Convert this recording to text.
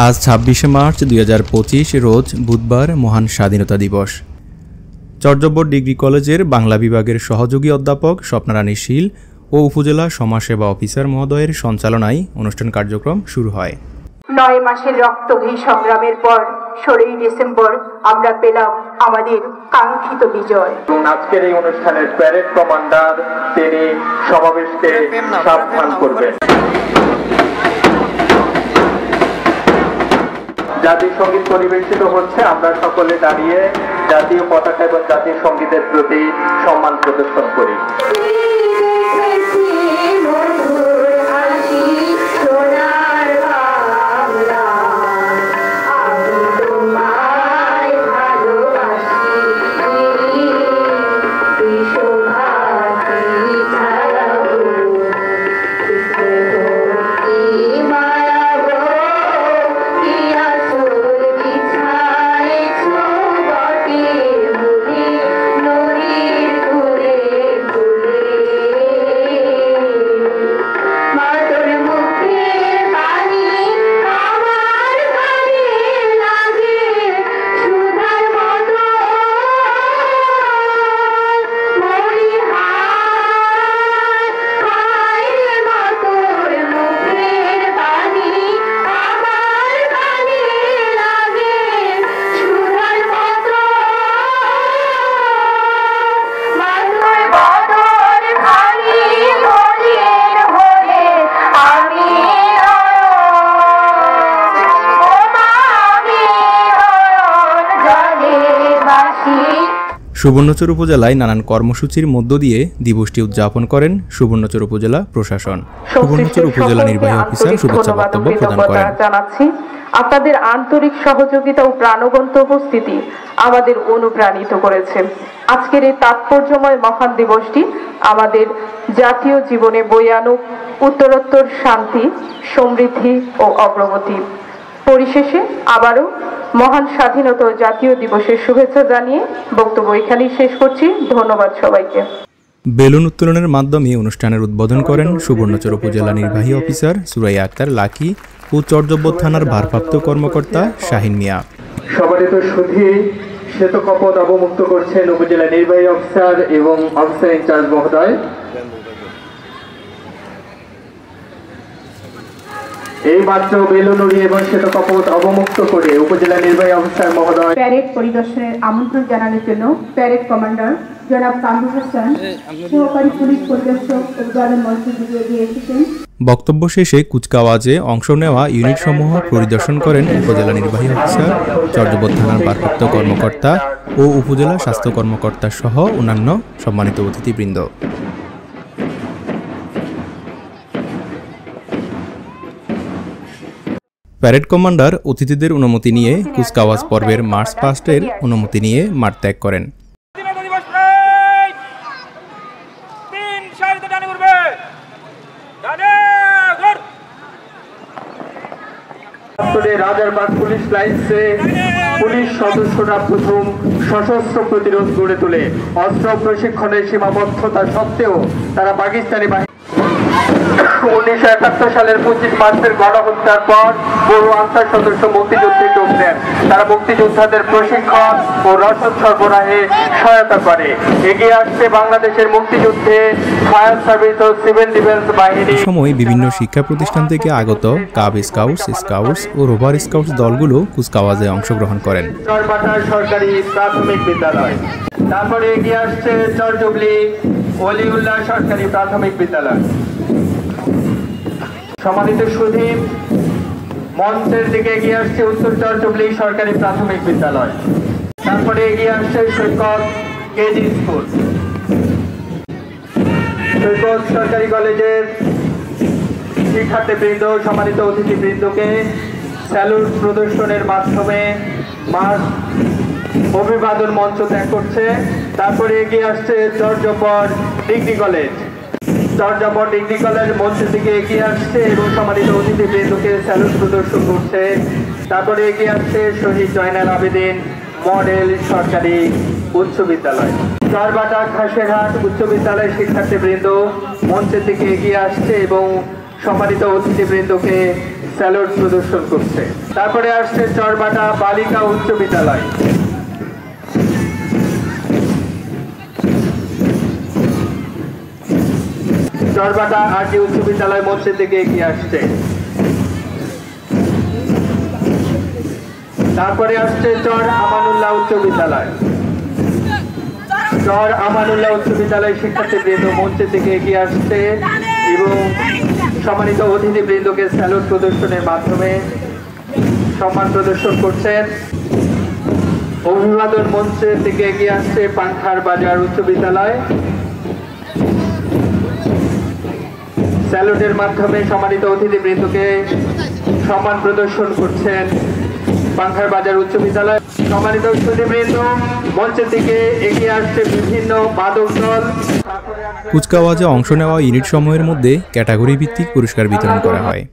আজ ২৬শে মার্চ ২০২৫ রোজ বুধবার মহান স্বাধীনতা দিবস। চর্যাপদ ডিগ্রি কলেজের বাংলা বিভাগের সহযোগী অধ্যাপক স্বপ্নারানী শীল ও উপজেলা সমাজসেবা অফিসার মহোদয়ের সঞ্চালনায় অনুষ্ঠান কার্যক্রম শুরু হয়। ৯ মাসের রক্তক্ষয়ী সংগ্রামের পর ১৬ই ডিসেম্বর আমরা পেলাম আমাদের কাঙ্ক্ষিত বিজয়। আজকের এই অনুষ্ঠানের প্যারেড কমান্ডার তিনি সমাবেশকে সাবধান করবেন। জাতীয় সঙ্গীত পরিবেশিত হচ্ছে, আমরা সকলে দাঁড়িয়ে জাতীয় পতাকা এবং জাতীয় সঙ্গীতের প্রতি সম্মান প্রদর্শন করি। সুবর্ণচর উপজেলায় নানান কর্মসূচির মধ্য দিয়ে দিবসটি উদযাপন করেন সুবর্ণচর উপজেলা প্রশাসন। সুবর্ণচর উপজেলা নির্বাহী অফিসার শুভেচ্ছা বক্তব্য প্রদান করেন। আপনাদের আন্তরিক সহযোগিতা ও প্রাণবন্ত উপস্থিতি আমাদের অনুপ্রাণিত করেছে। আজকের এই তাৎপর্যময় মহান দিবসটি আমাদের জাতীয় জীবনে বয়ে আনুক উত্তরোত্তর শান্তি, সমৃদ্ধি ও অগ্রগতি। পরিশেষে আবারও মহান স্বাধীনতা জাতীয় দিবসের শুভেচ্ছা জানিয়ে বক্তব্য এখানেই শেষ করছি। ধন্যবাদ সবাইকে। বেলুন উত্তোলনের মাধ্যমে অনুষ্ঠানের উদ্বোধন করেন সুবর্ণচর উপজেলা নির্বাহী অফিসার সুরাইয়া আক্তার লাকি ও চর্যাপদ থানার ভারপ্রাপ্ত কর্মকর্তা শাহিন মিয়া। সম্মানিত সুধী, শ্বেতকপট অবমুক্ত করছেন উপজেলা নির্বাহী অফিসার এবং অফিসার ইনচার্জ মহোদয়। এই মাত্র বেলুন উড়িয়ে এবং শ্বেতকপট অবমুক্ত করে উপজেলা নির্বাহী অফিসার মহোদয় প্যারেড পরিদর্শনের আমন্ত্রণ জানানোর জন্য প্যারেড কমান্ডার জনাব কামরুল হাসান, সহকারী পুলিশ পরিদর্শক উদ্বোধন মঞ্চে দিয়ে এসেছেন। বক্তব্য শেষে কুচকাওয়াজে অংশ নেওয়া ইউনিটসমূহ পরিদর্শন করেন উপজেলা নির্বাহী অফিসার, চর্যাপদ থানার ভারপ্রাপ্ত কর্মকর্তা ও উপজেলা স্বাস্থ্য কর্মকর্তা সহ অন্যান্য সম্মানিত অতিথিবৃন্দ। প্যারেড কমান্ডার অতিথিদের অনুমতি নিয়ে কুচকাওয়াজ পর্বের মার্চ পাস্টের অনুমতি নিয়ে মাঠ ত্যাগ করেন। রাজারবাগ পুলিশ লাইন্সে পুলিশ সদস্যরা প্রথম সশস্ত্র প্রতিরোধ গড়ে তোলে। অস্ত্র প্রশিক্ষণের সীমাবদ্ধতা সত্ত্বেও তারা পাকিস্তানি বাহিনী 1971 সালের 25 মার্চের গণহত্যার পর বহু আনসার সদস্য মুক্তিযুদ্ধে যোগ দেন। তারা মুক্তিযোদ্ধাদের প্রশিক্ষণ ও রসদ সরবরাহে সহায়তা করে। এগিয়ে আসছে বাংলাদেশের মুক্তিযুদ্ধে ফায়ার সার্ভিস ও সিভিল ডিফেন্স বাহিনী। সময় বিভিন্ন শিক্ষা প্রতিষ্ঠান থেকে আগত কাব স্কাউটস, স্কাউটস ও রোভার স্কাউটস দলগুলো কুচকাওয়াজে অংশগ্রহণ করেন। চরবাটা সরকারি প্রাথমিক বিদ্যালয়, তারপরে এগিয়ে আসছে চরজুবলি ওলিউল্লাহ সরকারি প্রাথমিক বিদ্যালয়। সম্মানিত সুধী, মঞ্চের দিকে এগিয়ে আসছে উত্তর চরজুবলি সরকারি প্রাথমিক বিদ্যালয়, তারপরে এগিয়ে আসছে সৈকত কেজি স্কুল। সৈকত সরকারি কলেজের শিক্ষার্থীবৃন্দ, সম্মানিত অতিথিবৃন্দকে স্যালুট প্রদর্শনের মাধ্যমে মার্চ অভিবাদন মঞ্চ ত্যাগ করছে। তারপরে এগিয়ে আসছে Charyapada degree college. Charyapada degree college মঞ্চের দিকে এগিয়ে আসছে এবং সম্মানিত অতিথিবৃন্দকে স্যালুট প্রদর্শন করছে। তারপরে এগিয়ে আসছে শহীদ জয়নাল আবেদিন মডেল সরকারি উচ্চ বিদ্যালয়। চরবাটা খাসেরহাট উচ্চ বিদ্যালয়ের শিক্ষার্থীবৃন্দ মঞ্চের দিকে এগিয়ে আসছে এবং সম্মানিত অতিথিবৃন্দকে স্যালুট প্রদর্শন করছে। তারপরে আসছে চরবাটা বালিকা উচ্চ বিদ্যালয়। চরবাটা আরজি উচ্চ বিদ্যালয় মঞ্চের দিকে এগিয়ে আসছে। তারপরে আসছে চর আমানুল্লাহ উচ্চ বিদ্যালয়। চর আমানুল্লাহ উচ্চ বিদ্যালয় শিক্ষার্থীবৃন্দ মঞ্চের দিকে এগিয়ে আসছে এবং সম্মানিত অতিথিবৃন্দকে স্যালুট প্রদর্শনের মাধ্যমে সম্মান প্রদর্শন করছেন। অভিবাদন মঞ্চের দিকে এগিয়ে আসছে পান্থার বাজার উচ্চ বিদ্যালয়। স্যালুটের মাধ্যমে সম্মানিত অতিথিবৃন্দকে সম্মান প্রদর্শন করছেন পান্থার বাজার উচ্চ বিদ্যালয়। সম্মানিত অতিথিবৃন্দ মঞ্চের দিকে এগিয়ে আসছে বিভিন্ন মাদক দল। কুচকাওয়াজে অংশ নেওয়া ইউনিট সমূহের মধ্যে ক্যাটাগরি ভিত্তিক পুরস্কার বিতরণ করা হয়।